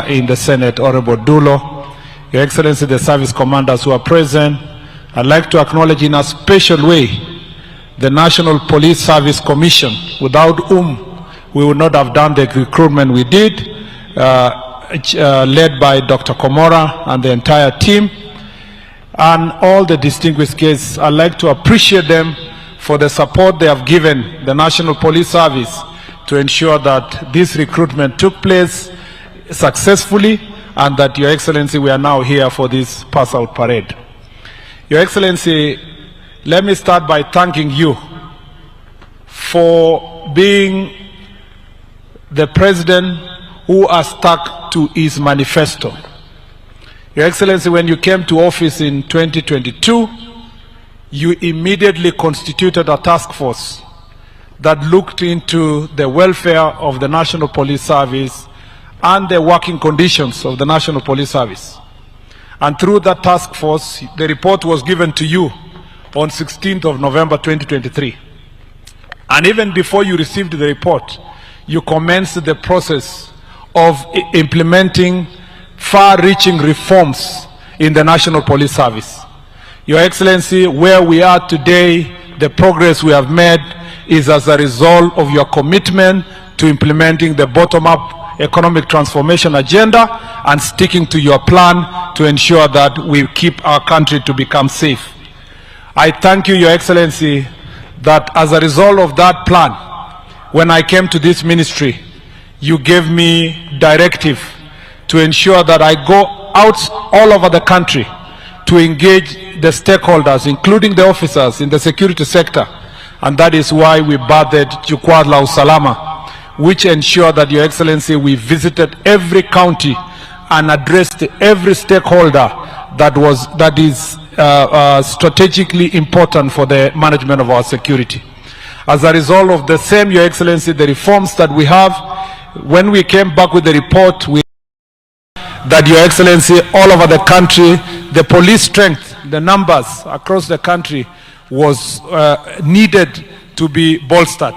in the Senate, Honorable Dulo, Your Excellency, the service commanders who are present. I'd like to acknowledge in a special way the National Police Service Commission, without whom we would not have done the recruitment we did, led by Dr. Komora and the entire team, and all the distinguished guests. I'd like to appreciate them for the support they have given the National Police Service to ensure that this recruitment took place successfully, and that, Your Excellency, we are now here for this pass-out parade. Your Excellency, let me start by thanking you for being the President who has stuck to his manifesto. Your Excellency, when you came to office in 2022, you immediately constituted a task force that looked into the welfare of the National Police Service and the working conditions of the National Police Service. And through that task force, the report was given to you on 16th of November 2023. And even before you received the report, you commenced the process of implementing far-reaching reforms in the National Police Service. Your Excellency, where we are today, the progress we have made is as a result of your commitment to implementing the bottom-up economic transformation agenda and sticking to your plan to ensure that we keep our country to become safe. I thank you, Your Excellency, that as a result of that plan, when I came to this ministry, you gave me directive to ensure that I go out all over the country to engage the stakeholders, including the officers in the security sector. And that is why we birthed Jukwaa la Usalama, which ensured that, Your Excellency, we visited every county and addressed every stakeholder that is strategically important for the management of our security. As a result of the same, Your Excellency, the reforms that we have, when we came back with the report, that, Your Excellency, all over the country, the police strength, the numbers across the country was needed to be bolstered.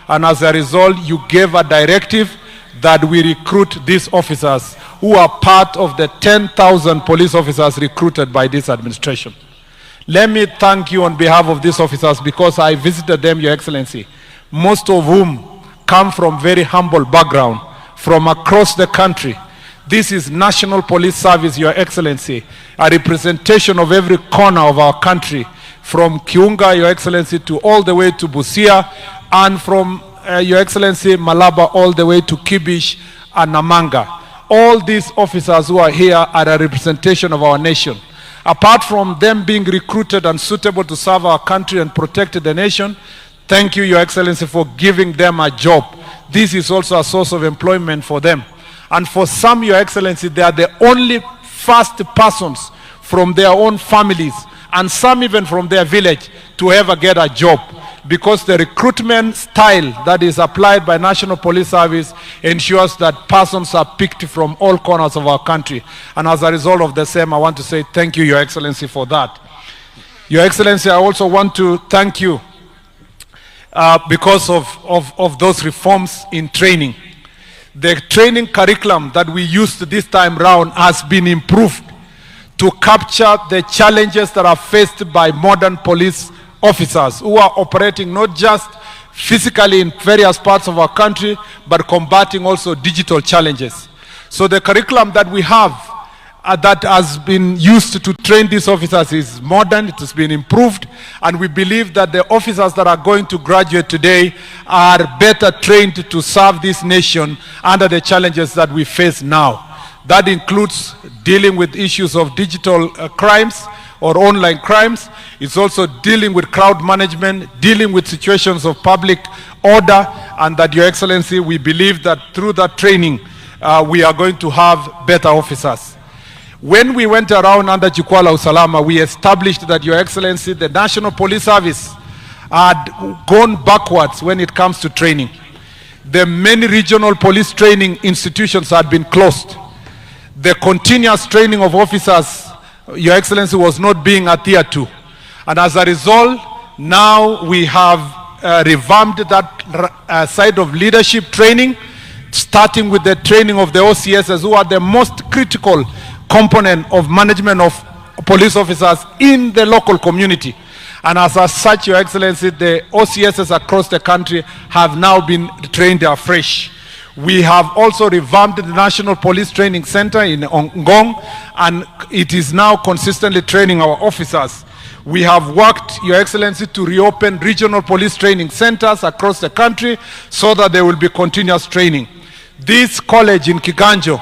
And as a result, you gave a directive that we recruit these officers who are part of the 10,000 police officers recruited by this administration. Let me thank you on behalf of these officers, because I visited them, Your Excellency, most of whom come from very humble background from across the country. This is National Police Service, Your Excellency, a representation of every corner of our country, from Kiunga, Your Excellency, to all the way to Busia, and from Your Excellency, Malaba, all the way to Kibish and Namanga. All these officers who are here are a representation of our nation. Apart from them being recruited and suitable to serve our country and protect the nation, thank you, Your Excellency, for giving them a job. This is also a source of employment for them. And for some, Your Excellency, they are the only first persons from their own families, and some even from their village, to ever get a job, because the recruitment style that is applied by National Police Service ensures that persons are picked from all corners of our country. And as a result of the same, I want to say thank you, Your Excellency, for that. Your Excellency, I also want to thank you because of those reforms in training. The training curriculum that we used this time round has been improved to capture the challenges that are faced by modern police officers who are operating not just physically in various parts of our country, but combating also digital challenges. So the curriculum that we have that has been used to train these officers is modern, it has been improved, and we believe that the officers that are going to graduate today are better trained to serve this nation under the challenges that we face now. That includes dealing with issues of digital crimes or online crimes. It's also dealing with crowd management, dealing with situations of public order, and that, Your Excellency, we believe that through that training, we are going to have better officers. When we went around under Jukwaa la Usalama, we established that, Your Excellency, the National Police Service had gone backwards when it comes to training. The many regional police training institutions had been closed. The continuous training of officers, Your Excellency, was not being adhered to. And as a result, now we have revamped that side of leadership training starting with the training of the OCSs, who are the most critical component of management of police officers in the local community. And as such, Your Excellency, the OCSs across the country have now been trained afresh. We have also revamped the National Police Training Center in Ngong, and it is now consistently training our officers. We have worked, Your Excellency, to reopen regional police training centers across the country so that there will be continuous training. This college in Kiganjo,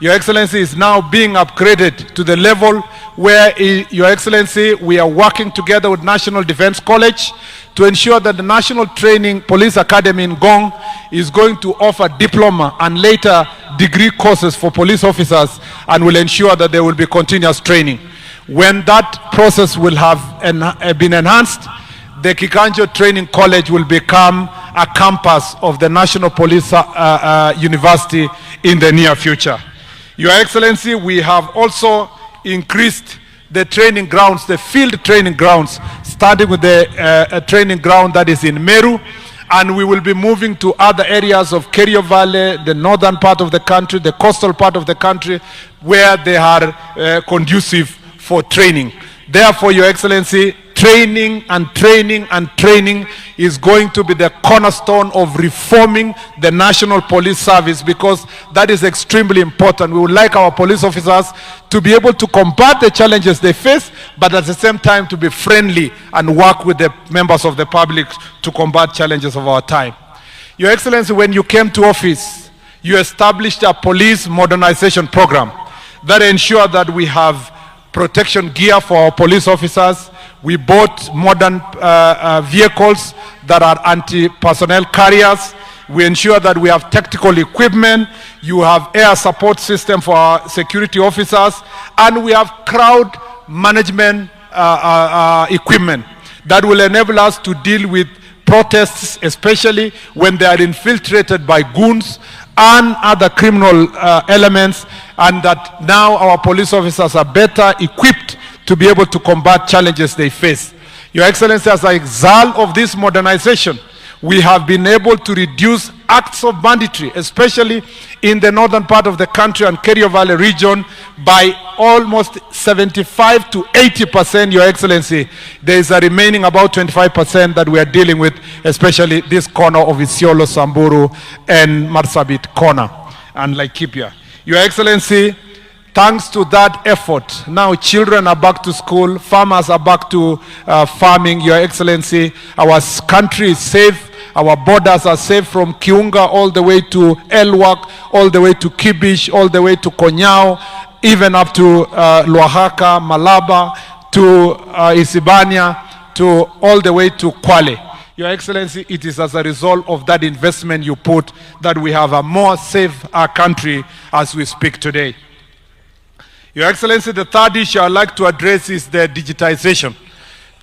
Your Excellency, is now being upgraded to the level where, Your Excellency, we are working together with National Defense College to ensure that the National Training Police Academy in Ngong is going to offer diploma and later degree courses for police officers, and will ensure that there will be continuous training. When that process will have been enhanced, the Kiganjo Training College will become a campus of the National Police University in the near future. Your Excellency, we have also increased the training grounds, the field training grounds, starting with the training ground that is in Meru, and we will be moving to other areas of Kerio Valley, the northern part of the country, the coastal part of the country, where they are conducive for training. Therefore, Your Excellency, training and training and training is going to be the cornerstone of reforming the National Police Service, because that is extremely important. We would like our police officers to be able to combat the challenges they face, but at the same time to be friendly and work with the members of the public to combat challenges of our time. Your Excellency, when you came to office, you established a police modernization program that ensured that we have protection gear for our police officers. We bought modern vehicles that are anti-personnel carriers. We ensure that we have tactical equipment. You have air support system for our security officers, and we have crowd management equipment that will enable us to deal with protests, especially when they are infiltrated by goons and other criminal elements, and that now our police officers are better equipped to be able to combat challenges they face. Your Excellency, as a result of this modernization, we have been able to reduce acts of banditry, especially in the northern part of the country and Kerio Valley region, by almost 75 to 80%, Your Excellency. There is a remaining about 25% that we are dealing with, especially this corner of Isiolo, Samburu, and Marsabit corner, and Laikipia. Your Excellency, thanks to that effort, now children are back to school, farmers are back to farming. Your Excellency, our country is safe. Our borders are safe from Kiunga all the way to Elwak, all the way to Kibish, all the way to Konyao, even up to Luahaka, Malaba, to Isibania, to all the way to Kwale. Your Excellency, it is as a result of that investment you put that we have a more safe country as we speak today. Your Excellency, the third issue I'd like to address is the digitization.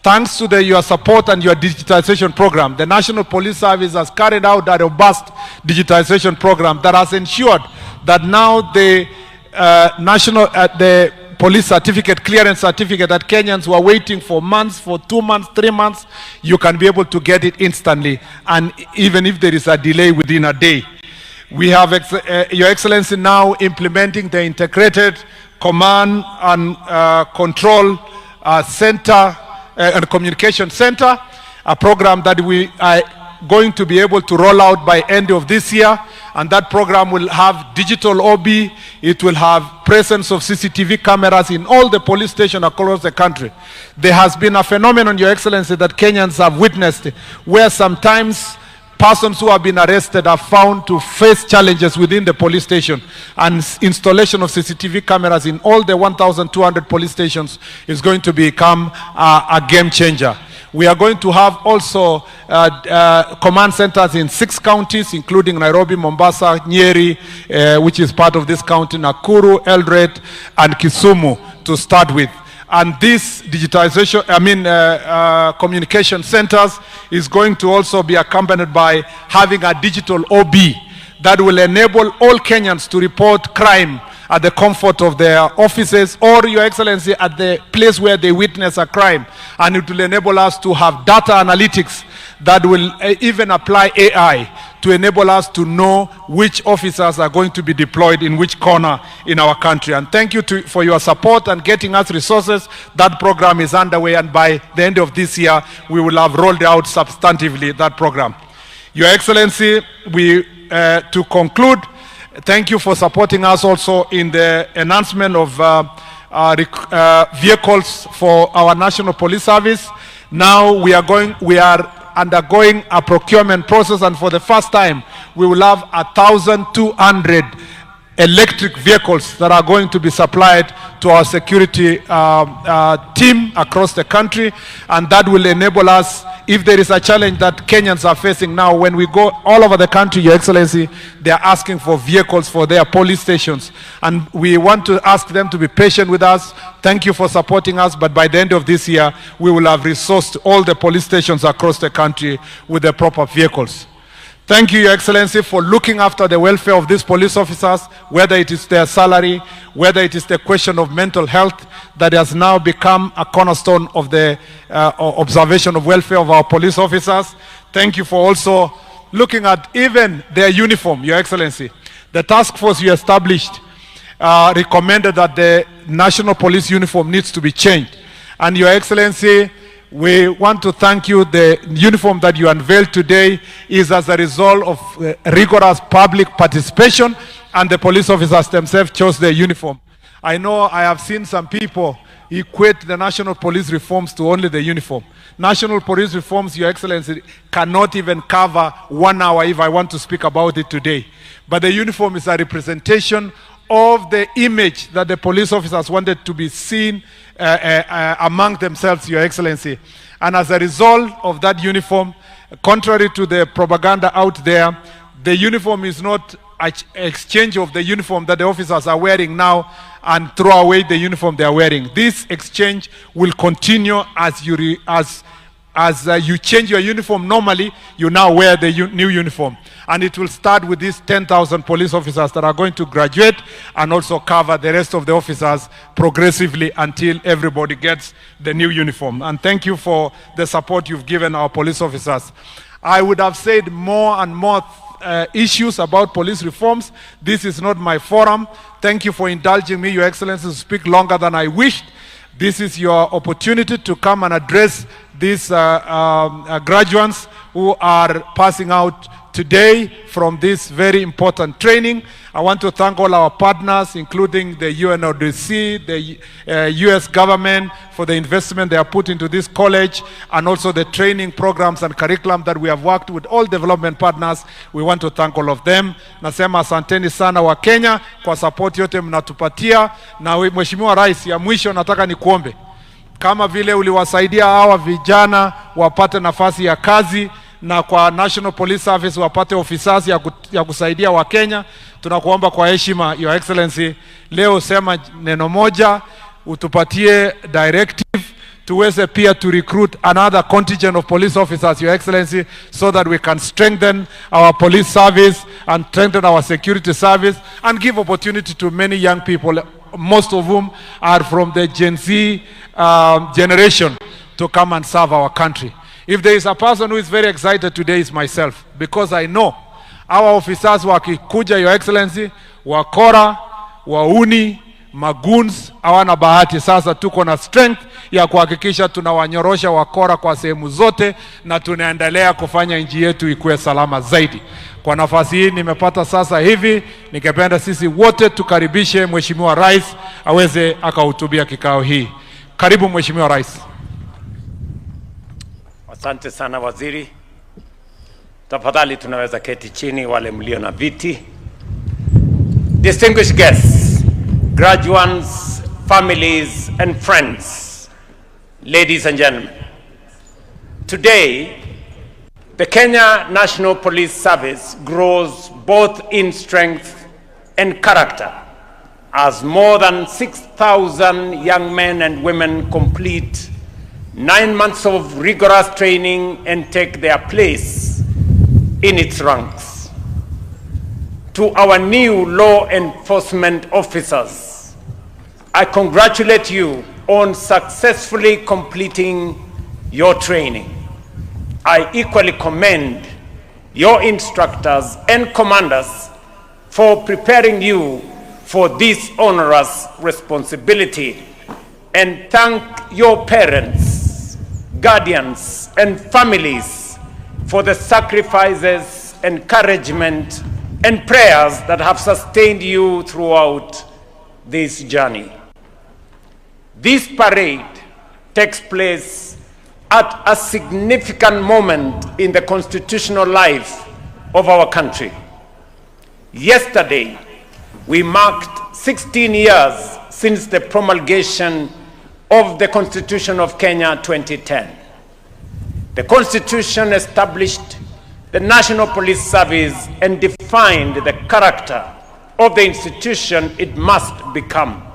Thanks to your support and your digitization program, the National Police Service has carried out a robust digitization program that has ensured that now the the police certificate, clearance certificate that Kenyans were waiting for months, for 2 months, 3 months, you can be able to get it instantly, and even if there is a delay, within a day. We have, Your Excellency, now implementing the integrated command and control center and communication center, a program that we are going to be able to roll out by end of this year, and that program will have digital OB, it will have presence of CCTV cameras in all the police stations across the country. There has been a phenomenon, Your Excellency, that Kenyans have witnessed, where sometimes persons who have been arrested are found to face challenges within the police station, and installation of CCTV cameras in all the 1,200 police stations is going to become a game changer. We are going to have also command centers in 6 counties, including Nairobi, Mombasa, Nyeri, which is part of this county, Nakuru, Eldoret, and Kisumu to start with. And this digitization, communication centers is going to also be accompanied by having a digital OB that will enable all Kenyans to report crime at the comfort of their offices, or, Your Excellency, at the place where they witness a crime. And it will enable us to have data analytics that will even apply AI to enable us to know which officers are going to be deployed in which corner in our country. And thank you for your support and getting us resources. That program is underway, and by the end of this year, we will have rolled out substantively that program. Your Excellency, to conclude, thank you for supporting us also in the enhancement of vehicles for our National Police Service. Now we are undergoing a procurement process, and for the first time, we will have 1,200 electric vehicles that are going to be supplied to our security team across the country, and that will enable us, if there is a challenge that Kenyans are facing now, when we go all over the country, Your Excellency, they are asking for vehicles for their police stations, and we want to ask them to be patient with us. Thank you for supporting us, but by the end of this year, we will have resourced all the police stations across the country with the proper vehicles. Thank you, Your Excellency, for looking after the welfare of these police officers, whether it is their salary, whether it is the question of mental health that has now become a cornerstone of the observation of welfare of our police officers. Thank you for also looking at even their uniform, Your Excellency. The task force you established recommended that the national police uniform needs to be changed. And Your Excellency, we want to thank you. The uniform that you unveiled today is as a result of rigorous public participation, and the police officers themselves chose their uniform. I know I have seen some people equate the national police reforms to only the uniform. National police reforms, Your Excellency, cannot even cover 1 hour if I want to speak about it today. But the uniform is a representation of the image that the police officers wanted to be seen among themselves, Your Excellency. And as a result of that uniform, contrary to the propaganda out there, the uniform is not an exchange of the uniform that the officers are wearing now and throw away the uniform they are wearing. This exchange will continue as you change your uniform normally, you now wear the new uniform. And it will start with these 10,000 police officers that are going to graduate and also cover the rest of the officers progressively until everybody gets the new uniform. And thank you for the support you've given our police officers. I would have said more and more issues about police reforms. This is not my forum. Thank you for indulging me, Your Excellency, to speak longer than I wished. This is your opportunity to come and address these graduates who are passing out today from this very important training. I want to thank all our partners, including the UNODC, the US government, for the investment they have put into this college, and also the training programs and curriculum that we have worked with all development partners. We want to thank all of them. Nasema asanteni sana wa Kenya kwa support yote mnatupatia. Na Mheshimiwa Rais, ya mwisho nataka nikuombe, kama vile uliwasaidia hawa vijana wapate nafasi ya kazi, na kwa National Police Service wapate officers ya kusaidia wa Kenya, tunakuomba kwa heshima, Your Excellency, leo sema neno moja, utupatie directive tuweze pia to recruit another contingent of police officers, Your Excellency, so that we can strengthen our police service and strengthen our security service and give opportunity to many young people, most of whom are from the Gen Z generation, to come and serve our country. If there is a person who is very excited today, is myself, because I know our officers wakikuja, Your Excellency, wakora, wauni, magoons, hawana bahati. Sasa tuko na strength ya kuhakikisha tunawanyorosha wakora kwa sehemu zote, na tunaendelea kufanya nchi yetu ikuwe salama zaidi. Kwa nafasi hii nimepata sasa hivi, ningependa sisi wote tukaribishe Mheshimiwa Rais aweze akahutubia kikao hii. Karibu Mheshimiwa Rais. Asante sana waziri. Tafadhali tunaweza keti chini wale mlio na viti. Distinguished guests, graduates, families and friends, ladies and gentlemen. Today, the Kenya National Police Service grows both in strength and character as more than 6,000 young men and women complete 9 months of rigorous training and take their place in its ranks. To our new law enforcement officers, I congratulate you on successfully completing your training. I equally commend your instructors and commanders for preparing you for this onerous responsibility, and thank your parents, guardians, and families for the sacrifices, encouragement, and prayers that have sustained you throughout this journey. This parade takes place at a significant moment in the constitutional life of our country. Yesterday, we marked 16 years since the promulgation of the Constitution of Kenya 2010. The Constitution established the National Police Service and defined the character of the institution it must become.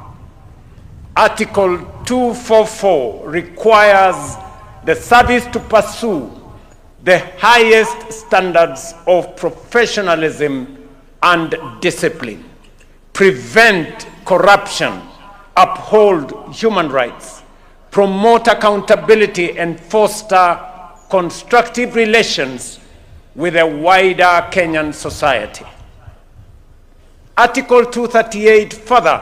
Article 244 requires the service to pursue the highest standards of professionalism and discipline, prevent corruption, uphold human rights, promote accountability, and foster constructive relations with a wider Kenyan society. Article 238 further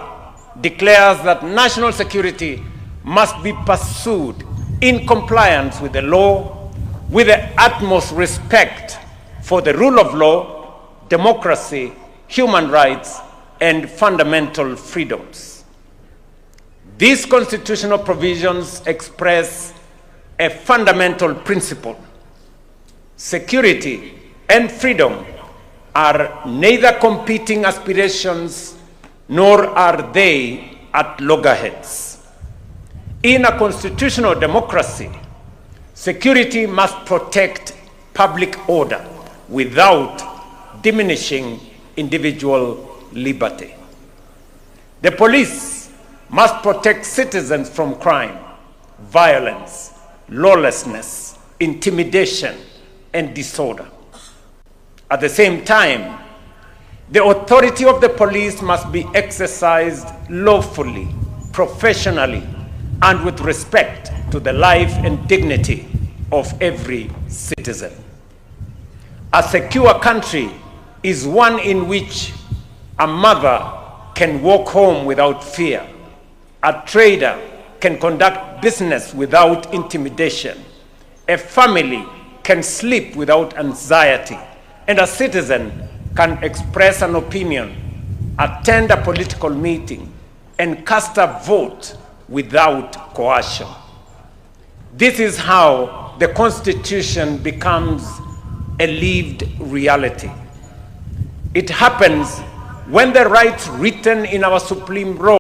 declares that national security must be pursued in compliance with the law, with the utmost respect for the rule of law, democracy, human rights, and fundamental freedoms. These constitutional provisions express a fundamental principle. Security and freedom are neither competing aspirations nor are they at loggerheads. In a constitutional democracy, security must protect public order without diminishing individual liberty. The police must protect citizens from crime, violence, lawlessness, intimidation, and disorder. At the same time, the authority of the police must be exercised lawfully, professionally, and with respect to the life and dignity of every citizen. A secure country is one in which a mother can walk home without fear, a trader can conduct business without intimidation, a family can sleep without anxiety, and a citizen can express an opinion, attend a political meeting, and cast a vote without coercion. This is how the Constitution becomes a lived reality. It happens when the rights written in our Supreme Law